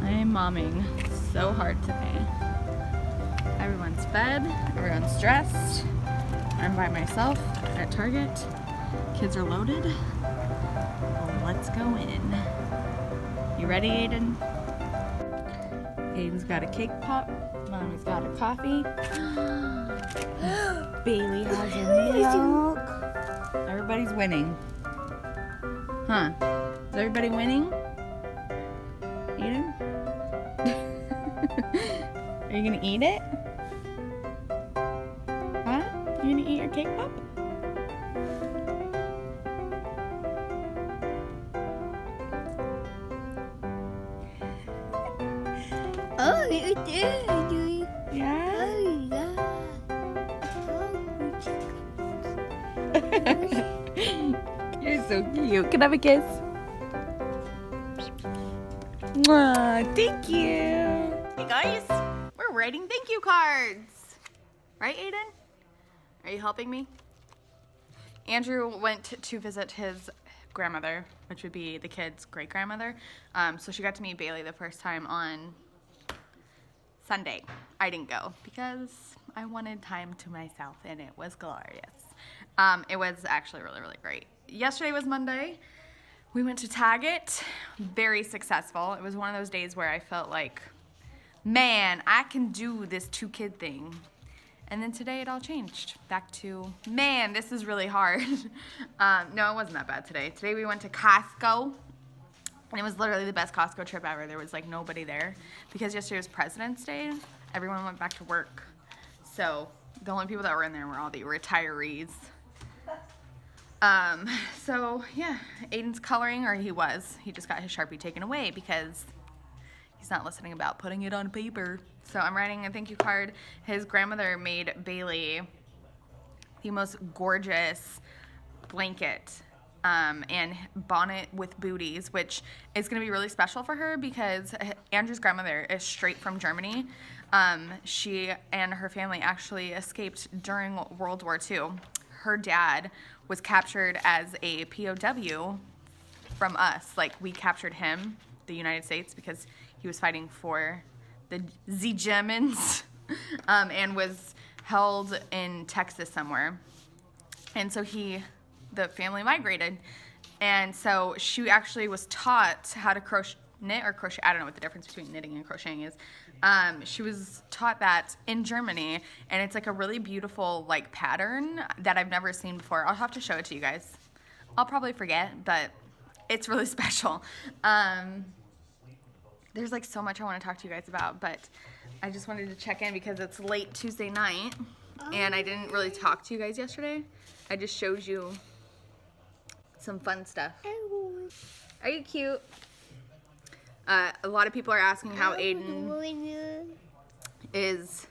I'm momming so hard today. Everyone's fed, everyone's dressed. I'm by myself at Target. Kids are loaded. Well, let's go in. You ready, Aiden? Aiden's got a cake pop. Mommy's got a coffee. Baylee has her milk. Everybody's winning. Huh? Is everybody winning? Aiden? Are you gonna eat it? Huh? You gonna eat your cake pop? Oh, you did. Yeah? You're so cute. Can I have a kiss? Mwah, thank you. Hey guys, we're writing thank you cards. Right, Aiden? Are you helping me? Andrew went to visit his grandmother, which would be the kid's great-grandmother. So she got to meet Baylee the first time on Sunday. I didn't go because I wanted time to myself and it was glorious. It was actually really, really great. Yesterday was Monday. We went to Target, very successful. It was one of those days where I felt like, man, I can do this 2-kid thing. And then today it all changed. Back to, man, this is really hard. No, it wasn't that bad today. Today we went to Costco. And it was literally the best Costco trip ever. There was like nobody there. Because yesterday was President's Day. Everyone went back to work. So the only people that were in there were all the retirees. So yeah, Aiden's coloring, or he was. He just got his Sharpie taken away because he's not listening about putting it on paper. So I'm writing a thank you card. His grandmother made Baylee the most gorgeous blanket and bonnet with booties, which is going to be really special for her because Andrew's grandmother is straight from Germany. She and her family actually escaped during World War II. Her dad was captured as a POW from us. Like, we captured him, the United States, because he was fighting for the Germans and was held in Texas somewhere. And so the family migrated. And so she actually was taught how to knit or crochet. I don't know what the difference between knitting and crocheting is. She was taught that in Germany, and it's like a really beautiful like pattern that I've never seen before. I'll have to show it to you guys. I'll probably forget, but it's really special. There's like so much I want to talk to you guys about, but I just wanted to check in because it's late Tuesday night, and I didn't really talk to you guys yesterday. I just showed you some fun stuff. Are you cute? A lot of people are asking how Aiden is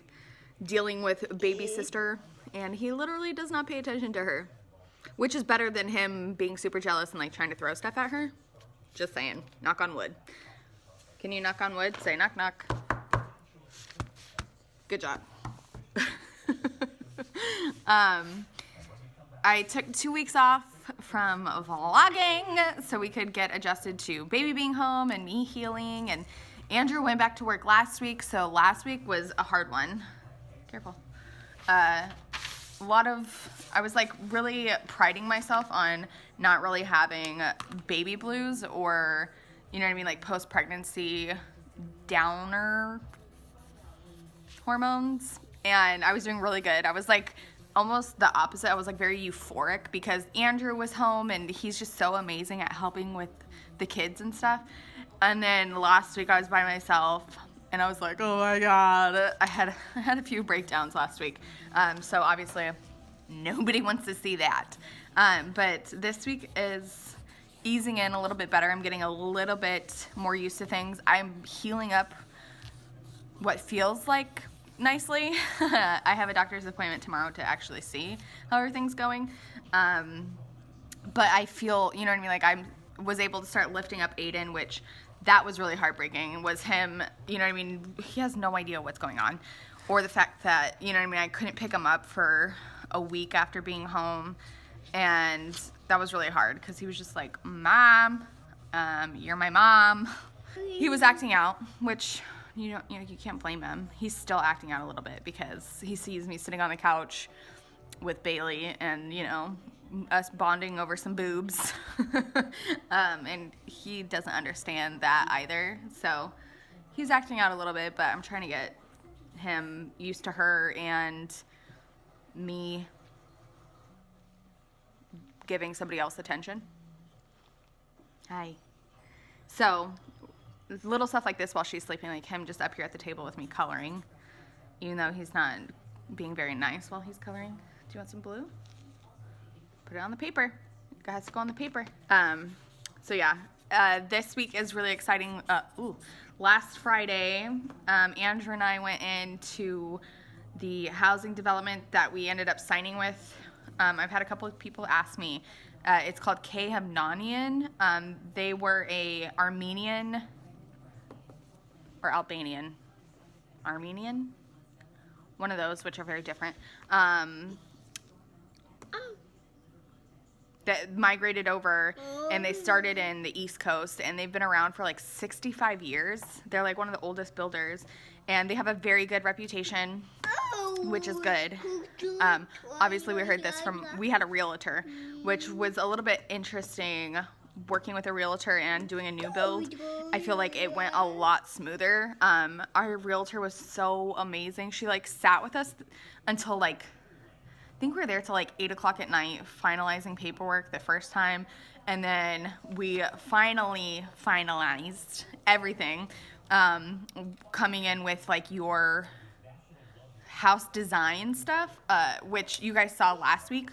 dealing with baby sister, and he literally does not pay attention to her, which is better than him being super jealous and like trying to throw stuff at her. Just saying. Knock on wood. Can you knock on wood? Say knock knock. Good job. I took 2 weeks off from vlogging so we could get adjusted to baby being home and me healing, and Andrew went back to work last week, so last week was a hard one. Careful. I was like really priding myself on not really having baby blues or, you know what I mean, like post-pregnancy downer hormones, and I was doing really good. I was like almost the opposite. I was like very euphoric because Andrew was home and he's just so amazing at helping with the kids and stuff. And then last week I was by myself and I was like, oh my God. I had a few breakdowns last week. So obviously nobody wants to see that. But this week is easing in a little bit better. I'm getting a little bit more used to things. I'm healing up what feels like nicely. I have a doctor's appointment tomorrow to actually see how everything's going. But I feel, you know what I mean, like I was able to start lifting up Aiden, which that was really heartbreaking, was him, you know what I mean, he has no idea what's going on. Or the fact that, you know what I mean, I couldn't pick him up for a week after being home. And that was really hard because he was just like, Mom, you're my mom. he was acting out, which you can't blame him. He's still acting out a little bit because he sees me sitting on the couch with Baylee and, us bonding over some boobs. And he doesn't understand that either. So he's acting out a little bit, but I'm trying to get him used to her and me giving somebody else attention. Hi. So little stuff like this while she's sleeping, like him just up here at the table with me coloring, even though he's not being very nice while he's coloring. Do you want some blue? Put it on the paper. It has to go on the paper. So yeah, this week is really exciting. Last Friday, Andrew and I went into the housing development that we ended up signing with. I've had a couple of people ask me. It's called Hamnanian. They were a Armenian or Albanian. Armenian? One of those, which are very different. That migrated over, and they started in the East Coast, and they've been around for like 65 years. They're like one of the oldest builders, and they have a very good reputation, which is good. Obviously, we heard this we had a realtor, which was a little bit interesting. Working with a realtor and doing a new build, I feel like it went a lot smoother. Our realtor was so amazing. She like sat with us until like, I think we were there till like 8 o'clock at night, finalizing paperwork the first time. And then we finally finalized everything, coming in with like your house design stuff, which you guys saw last week.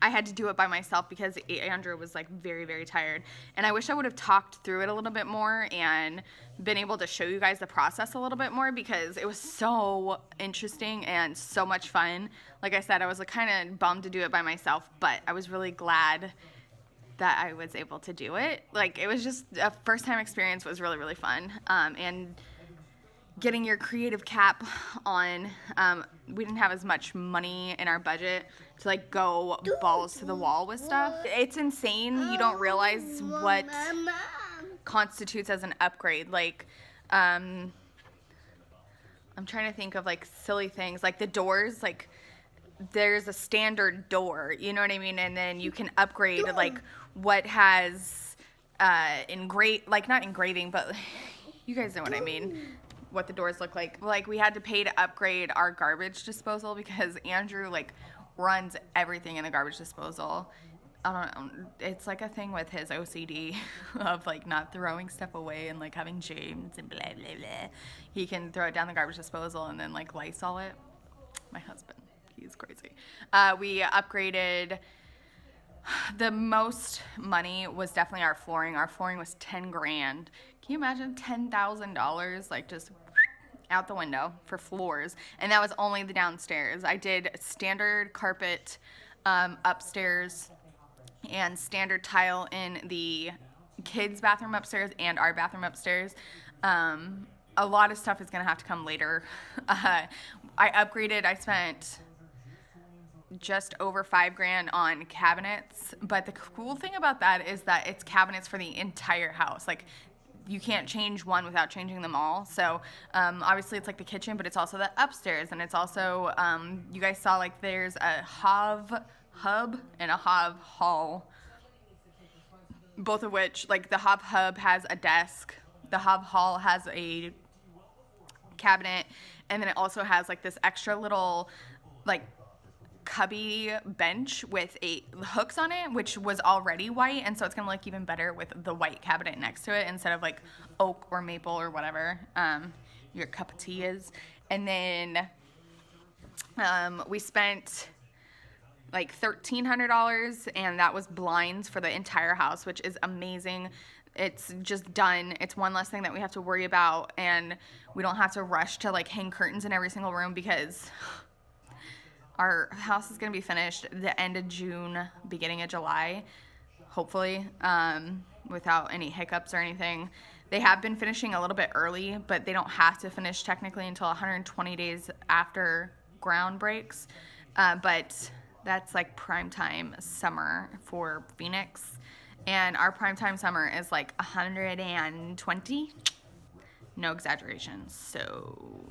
I had to do it by myself because Andrew was like very, very tired. And I wish I would have talked through it a little bit more and been able to show you guys the process a little bit more because it was so interesting and so much fun. Like I said, I was like, kind of bummed to do it by myself, but I was really glad that I was able to do it. Like it was just a first time experience, was really, really fun. And getting your creative cap on, we didn't have as much money in our budget to like go balls to the wall with stuff. It's insane. You don't realize what constitutes as an upgrade. Like, I'm trying to think of like silly things, like the doors, like there's a standard door, you know what I mean? And then you can upgrade like what has like not engraving, but you guys know what I mean. What the doors look like. Like we had to pay to upgrade our garbage disposal because Andrew like runs everything in the garbage disposal. I don't know. It's like a thing with his OCD of like not throwing stuff away and like having James and blah blah blah. He can throw it down the garbage disposal and then like Lysol it. My husband, he's crazy. We upgraded. The most money was definitely our flooring. Our flooring was $10,000. Can you imagine $10,000 like just out the window for floors? And that was only the downstairs. I did standard carpet upstairs and standard tile in the kids' bathroom upstairs and our bathroom upstairs. A lot of stuff is gonna have to come later. I upgraded. I spent just over $5,000 on cabinets, but the cool thing about that is that it's cabinets for the entire house. Like you can't change one without changing them all. So obviously it's like the kitchen, but it's also the upstairs, and it's also you guys saw like there's a hub and a hob hall, both of which like the hub has a desk, the hob hall has a cabinet, and then it also has like this extra little like cubby bench with hooks on it, which was already white, and so it's gonna look even better with the white cabinet next to it instead of like oak or maple or whatever your cup of tea is. And then we spent like $1,300, and that was blinds for the entire house, which is amazing. It's just done. It's one less thing that we have to worry about, and we don't have to rush to like hang curtains in every single room because our house is going to be finished the end of June, beginning of July, hopefully, without any hiccups or anything. They have been finishing a little bit early, but they don't have to finish technically until 120 days after ground breaks. But that's like prime time summer for Phoenix. and our primetime summer is like 120. No exaggeration. So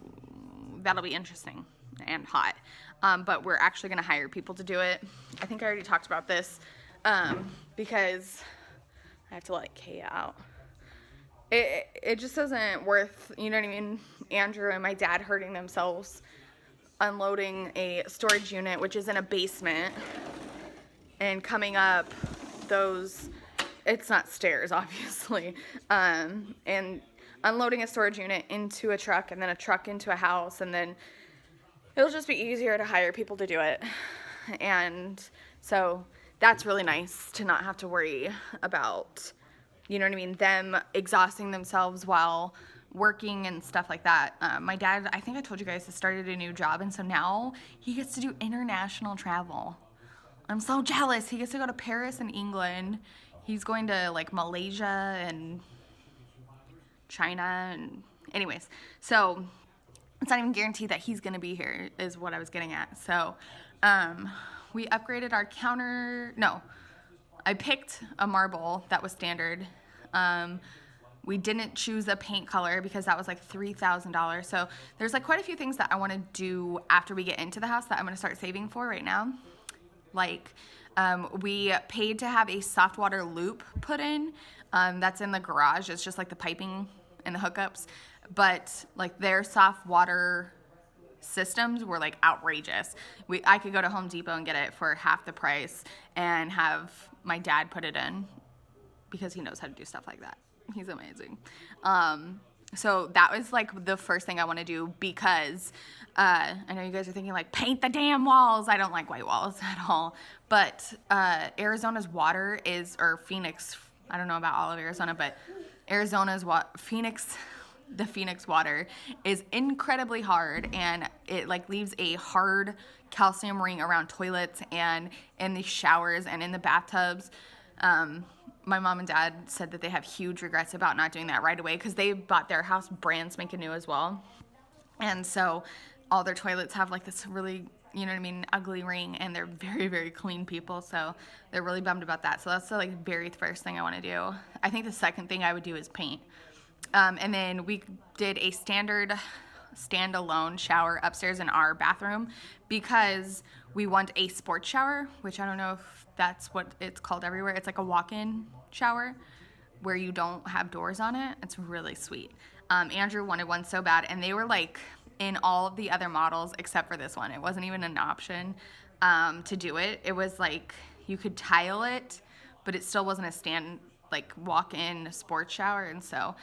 that'll be interesting and hot. But we're actually going to hire people to do it. I think I already talked about this because I have to let Kaya out. It just isn't worth, you know what I mean, Andrew and my dad hurting themselves unloading a storage unit, which is in a basement, and coming up those, it's not stairs, obviously, and unloading a storage unit into a truck, and then a truck into a house, and then it'll just be easier to hire people to do it. And so that's really nice to not have to worry about, you know what I mean, them exhausting themselves while working and stuff like that. My dad, I think I told you guys, has started a new job, and so now he gets to do international travel. I'm so jealous. He gets to go to Paris and England. He's going to like Malaysia and China, and anyways, so it's not even guaranteed that he's gonna be here is what I was getting at. So we upgraded our counter. No, I picked a marble that was standard. We didn't choose a paint color because that was like $3,000. So there's like quite a few things that I want to do after we get into the house that I'm going to start saving for right now. Like we paid to have a soft water loop put in. That's in the garage. It's just like the piping and the hookups. But like their soft water systems were like outrageous. I could go to Home Depot and get it for half the price and have my dad put it in because he knows how to do stuff like that. He's amazing. So that was like the first thing I want to do because I know you guys are thinking like paint the damn walls. I don't like white walls at all. But Arizona's water is, or Phoenix, I don't know about all of Arizona, but Arizona's the Phoenix water is incredibly hard, and it like leaves a hard calcium ring around toilets and in the showers and in the bathtubs. My mom and dad said that they have huge regrets about not doing that right away because they bought their house brand spanking new as well. And so all their toilets have like this really, you know what I mean, ugly ring, and they're very, very clean people. So they're really bummed about that. So that's the like very first thing I want to do. I think the second thing I would do is paint. And then we did a standard standalone shower upstairs in our bathroom because we want a sports shower, which I don't know if that's what it's called everywhere. It's like a walk-in shower where you don't have doors on it. It's really sweet. Andrew wanted one so bad, and they were like in all of the other models except for this one. It wasn't even an option to do it. It was like you could tile it, but it still wasn't a walk-in sports shower. And so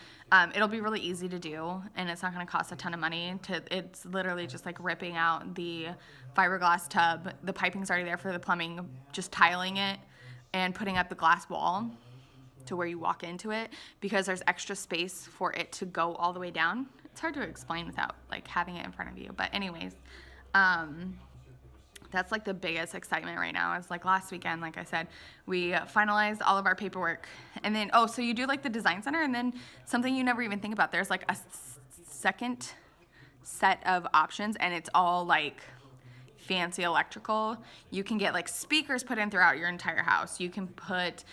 it'll be really easy to do, and it's not going to cost a ton of money. It's literally just like ripping out the fiberglass tub. The piping's already there for the plumbing, just tiling it and putting up the glass wall to where you walk into it because there's extra space for it to go all the way down. It's hard to explain without like having it in front of you. But anyways, that's like the biggest excitement right now. Is like last weekend, like I said, we finalized all of our paperwork. And then, so you do like the design center, and then something you never even think about, there's like a second set of options, and it's all like fancy electrical. You can get like speakers put in throughout your entire house. You can put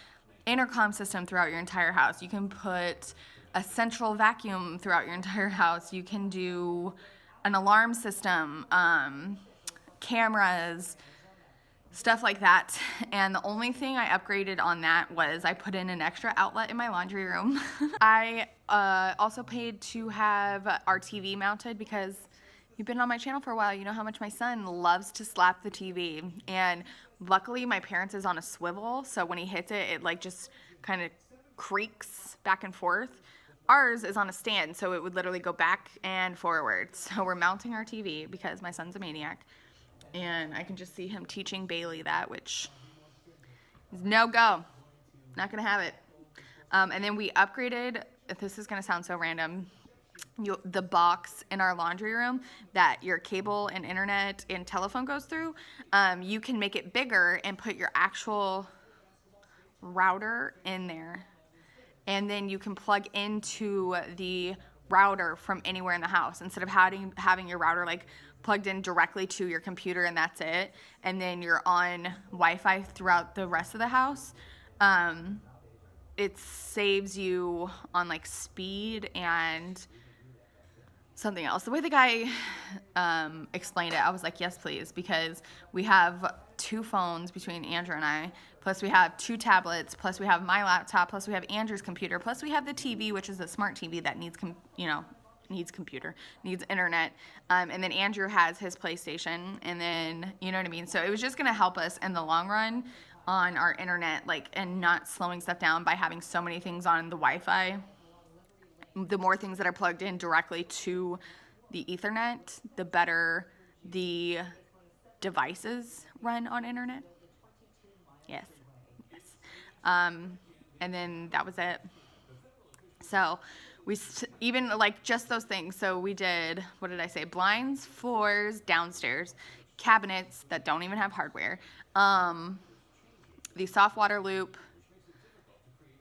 intercom system throughout your entire house. You can put a central vacuum throughout your entire house. You can do an alarm system, cameras, stuff like that. And the only thing I upgraded on that was I put in an extra outlet in my laundry room. I also paid to have our TV mounted because you've been on my channel for a while. You know how much my son loves to slap the TV. And luckily my parents is on a swivel, so when he hits it, it like just kind of creaks back and forth. Ours is on a stand, so it would literally go back and forward. So we're mounting our TV because my son's a maniac. And I can just see him teaching Baylee that, which is no go. Not going to have it. And then we upgraded, this is going to sound so random, the box in our laundry room that your cable and internet and telephone goes through. You can make it bigger and put your actual router in there. And then you can plug into the router from anywhere in the house instead of having your router like plugged in directly to your computer and that's it, and then you're on Wi-Fi throughout the rest of the house. it saves you on like speed and something else. The way the guy explained it, I was like, yes, please, because we have 2 phones between Andrew and I, plus we have 2 tablets, plus we have my laptop, plus we have Andrew's computer, plus we have the TV, which is a smart TV that needs needs internet, and then Andrew has his PlayStation, and then, you know what I mean? So it was just going to help us in the long run on our internet, like, and not slowing stuff down by having so many things on the Wi-Fi. The more things that are plugged in directly to the Ethernet, the better the devices run on internet. Yes. And then that was it. So we even like just those things. So we did, what did I say? Blinds, floors, downstairs, cabinets that don't even have hardware, the soft water loop,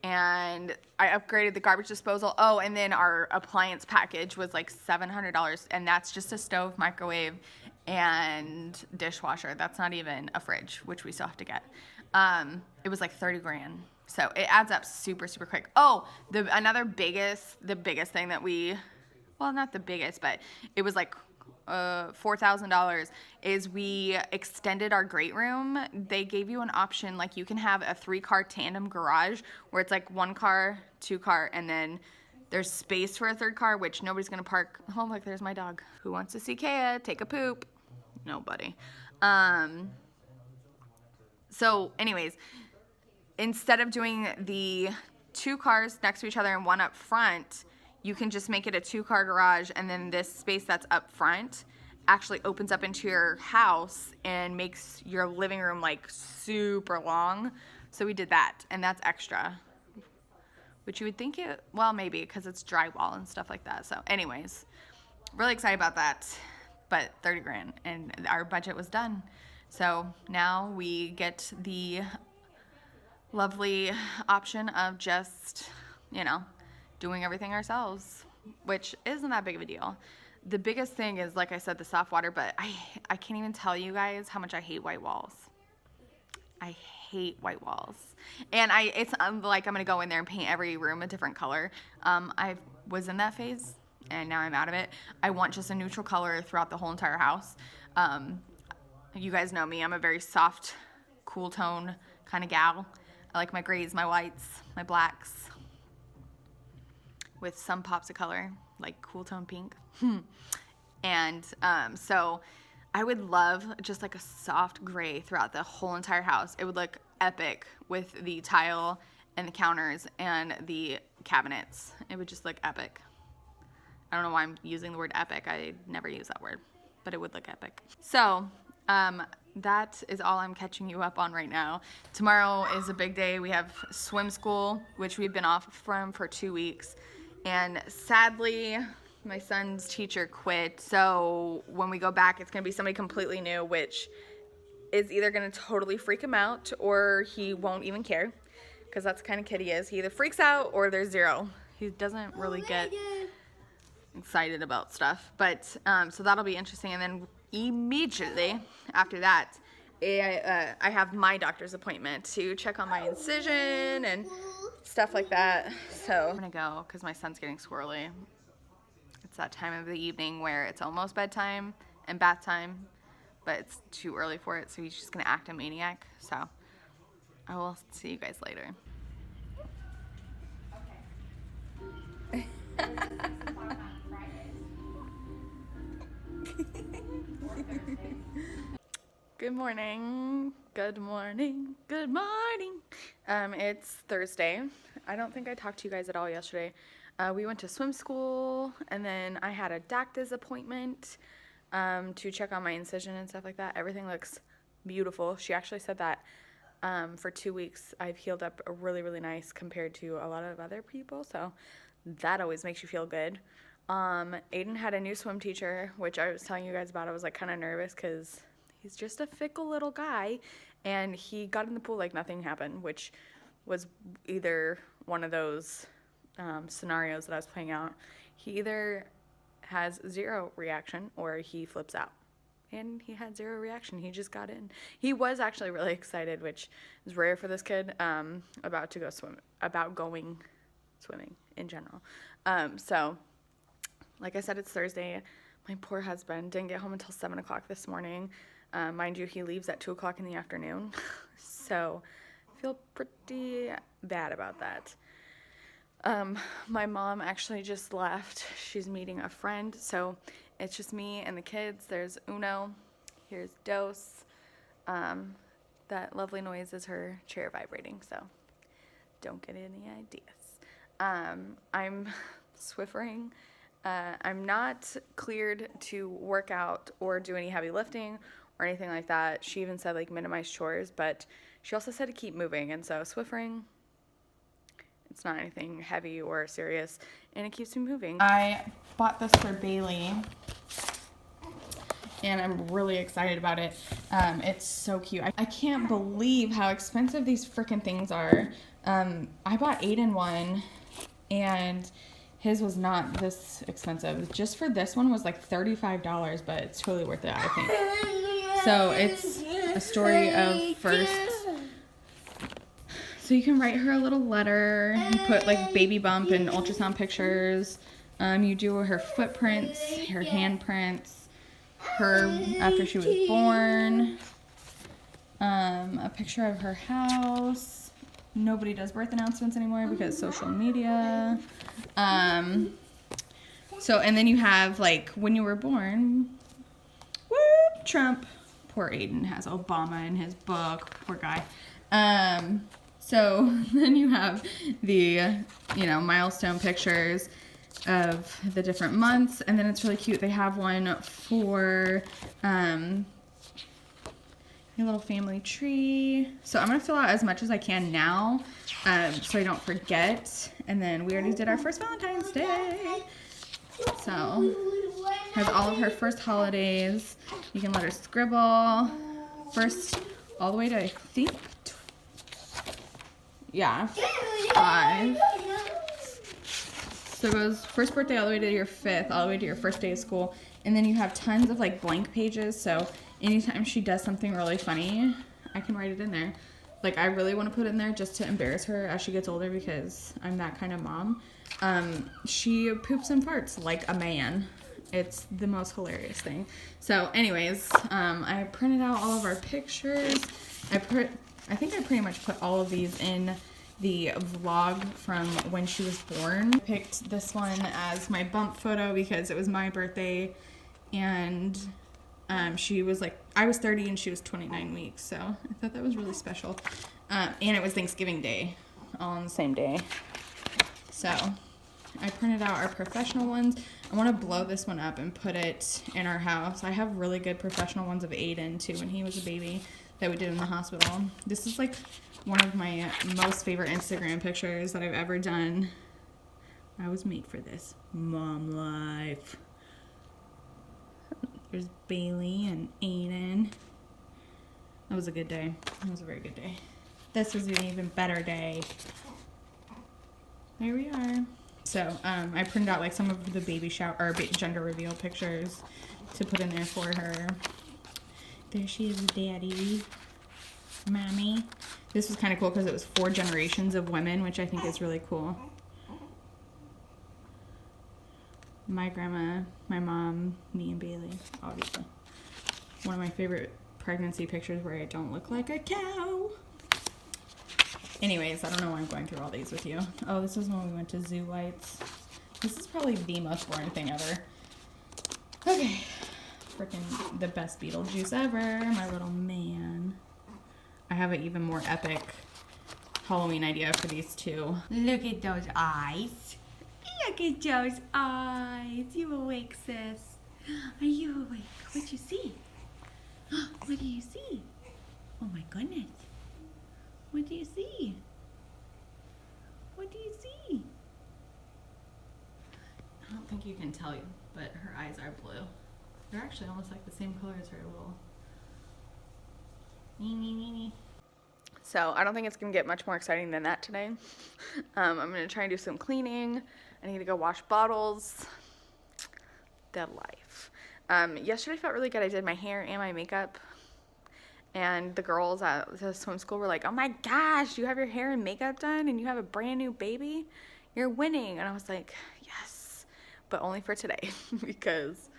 and I upgraded the garbage disposal. Oh, and then our appliance package was like $700, and that's just a stove, microwave, and dishwasher. That's not even a fridge, which we still have to get. It was like 30 grand. So it adds up super, super quick. Oh, the biggest thing that well, not the biggest, but it was like $4,000 is we extended our great room. They gave you an option, like you can have a 3-car tandem garage where it's like 1 car, 2 car, and then there's space for a 3rd car, which nobody's gonna park. Oh, look, there's my dog. Who wants to see Kaya take a poop? Nobody. So anyways, instead of doing the 2 cars next to each other and 1 up front, you can just make it a 2-car garage, and then this space that's up front actually opens up into your house and makes your living room like super long. So we did that, and that's extra, which you would think well, maybe because it's drywall and stuff like that. So anyways, really excited about that, but 30 grand and our budget was done. So now we get the lovely option of just, doing everything ourselves, which isn't that big of a deal. The biggest thing is, like I said, the soft water, but I can't even tell you guys how much I hate white walls. I hate white walls. And it's like I'm going to go in there and paint every room a different color. I was in that phase, and now I'm out of it. I want just a neutral color throughout the whole entire house. You guys know me. I'm a very soft, cool tone kind of gal. I like my grays, my whites, my blacks, with some pops of color, like cool tone pink. And so I would love just like a soft gray throughout the whole entire house. It would look epic with the tile and the counters and the cabinets. It would just look epic. I don't know why I'm using the word epic. I never use that word, but it would look epic. So that is all I'm catching you up on right now. Tomorrow is a big day. We have swim school, which we've been off from for 2 weeks. And sadly, my son's teacher quit. So when we go back, it's going to be somebody completely new, which is either going to totally freak him out or he won't even care, because that's the kind of kid he is. He either freaks out or there's 0. He doesn't really get excited about stuff. But so that'll be interesting. And then immediately after that, I have my doctor's appointment to check on my incision and stuff like that. So I'm gonna go because my son's getting squirrely. It's that time of the evening where it's almost bedtime and bath time, but it's too early for it, so he's just gonna act a maniac. So I will see you guys later. Good morning, good morning, good morning. It's Thursday. I don't think I talked to you guys at all yesterday. We went to swim school, and then I had a doctor's appointment to check on my incision and stuff like that. Everything looks beautiful. She actually said that for 2 weeks I've healed up really, really nice compared to a lot of other people, so that always makes you feel good. Aiden had a new swim teacher, which I was telling you guys about. I was like kind of nervous because he's just a fickle little guy, and he got in the pool like nothing happened, which was either one of those scenarios that I was playing out. He either has 0 reaction or he flips out. and he had zero reaction. He just got in. He was actually really excited, which is rare for this kid, about going swimming in general. So, like I said, it's Thursday. My poor husband didn't get home until 7 o'clock this morning. Mind you, he leaves at 2 o'clock in the afternoon. So, I feel pretty bad about that. My mom actually just left. She's meeting a friend, so it's just me and the kids. There's Uno. Here's Dos. That lovely noise is her chair vibrating, so don't get any ideas. I'm Swiffering. I'm not cleared to work out or do any heavy lifting or anything like that. She even said, like, minimize chores, but she also said to keep moving, and so Swiffering, it's not anything heavy or serious, and it keeps me moving. I bought this for Baylee, and I'm really excited about it. It's so cute. I can't believe how expensive these freaking things are. I bought Aiden one, and his was not this expensive. Just for this one was like $35, but it's totally worth it, I think. So it's a story of first. So you can write her a little letter and put like baby bump and ultrasound pictures. You do her footprints, her handprints, her after she was born, a picture of her house. Nobody does birth announcements anymore because social media. So, and then you have like when you were born, whoop, Trump. Poor Aiden has Obama in his book, poor guy. So then you have the, milestone pictures of the different months, and then it's really cute. They have one for your little family tree. So I'm gonna fill out as much as I can now, so I don't forget. And then we already did our first Valentine's Day. So has all of her first holidays. You can let her scribble first all the way to, I think, 5. So it goes first birthday all the way to your 5th, all the way to your first day of school. And then you have tons of like blank pages. So anytime she does something really funny, I can write it in there. Like I really want to put it in there just to embarrass her as she gets older because I'm that kind of mom. She poops and farts like a man. It's the most hilarious thing. So anyways, I printed out all of our pictures. I think I pretty much put all of these in the vlog from when she was born. I picked this one as my bump photo because it was my birthday, and she was like, I was 30 and she was 29 weeks, so I thought that was really special. And it was Thanksgiving Day, all on the same day. So I printed out our professional ones. I want to blow this one up and put it in our house. I have really good professional ones of Aiden too when he was a baby that we did in the hospital. This is like one of my most favorite Instagram pictures that I've ever done. I was made for this. Mom life. There's Baylee and Aiden. That was a good day. That was a very good day. This was an even better day. There we are. So I printed out like some of the baby shower or gender reveal pictures to put in there for her. There she is, daddy, mommy. This was kind of cool because it was 4 generations of women, which I think is really cool. My grandma, my mom, me, and Baylee, obviously. One of my favorite pregnancy pictures where I don't look like a cow. Anyways, I don't know why I'm going through all these with you. Oh, this is when we went to Zoo Lights. This is probably the most boring thing ever. Okay. Freaking the best Beetlejuice ever. My little man. I have an even more epic Halloween idea for these two. Look at those eyes. Look at those eyes. You awake, sis? Are you awake? What you see? What do you see? Oh my goodness. What do you see? What do you see? I don't think you can tell you, but her eyes are blue. They're actually almost like the same color as her little. So I don't think it's gonna get much more exciting than that today. I'm gonna try and do some cleaning. I need to go wash bottles. Dead life. Yesterday felt really good. I did my hair and my makeup. And the girls at the swim school were like, oh my gosh, you have your hair and makeup done and you have a brand new baby? You're winning. And I was like, yes, but only for today because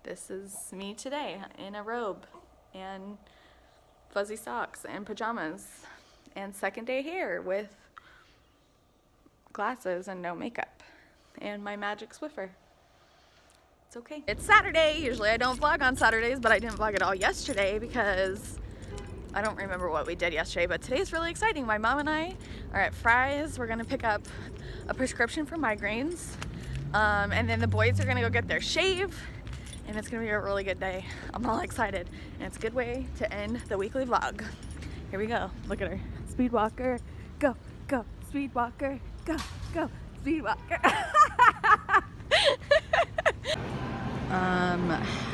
this is me today in a robe and fuzzy socks and pajamas and second day hair with glasses and no makeup and my magic Swiffer. It's okay. It's Saturday. Usually I don't vlog on Saturdays, but I didn't vlog at all yesterday because I don't remember what we did yesterday, but today's really exciting. My mom and I are at Fry's. We're gonna pick up a prescription for migraines. And then the boys are gonna go get their shave, and it's gonna be a really good day. I'm all excited, and it's a good way to end the weekly vlog. Here we go. Look at her. Speed walker, go, go. Speed walker, go, go. Speed walker.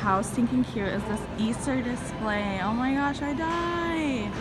How stinking cute is this Easter display? Oh my gosh, I die.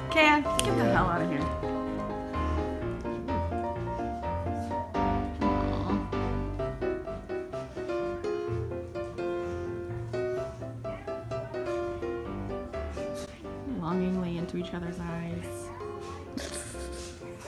Okay, get the hell out of here. Longingly into each other's eyes.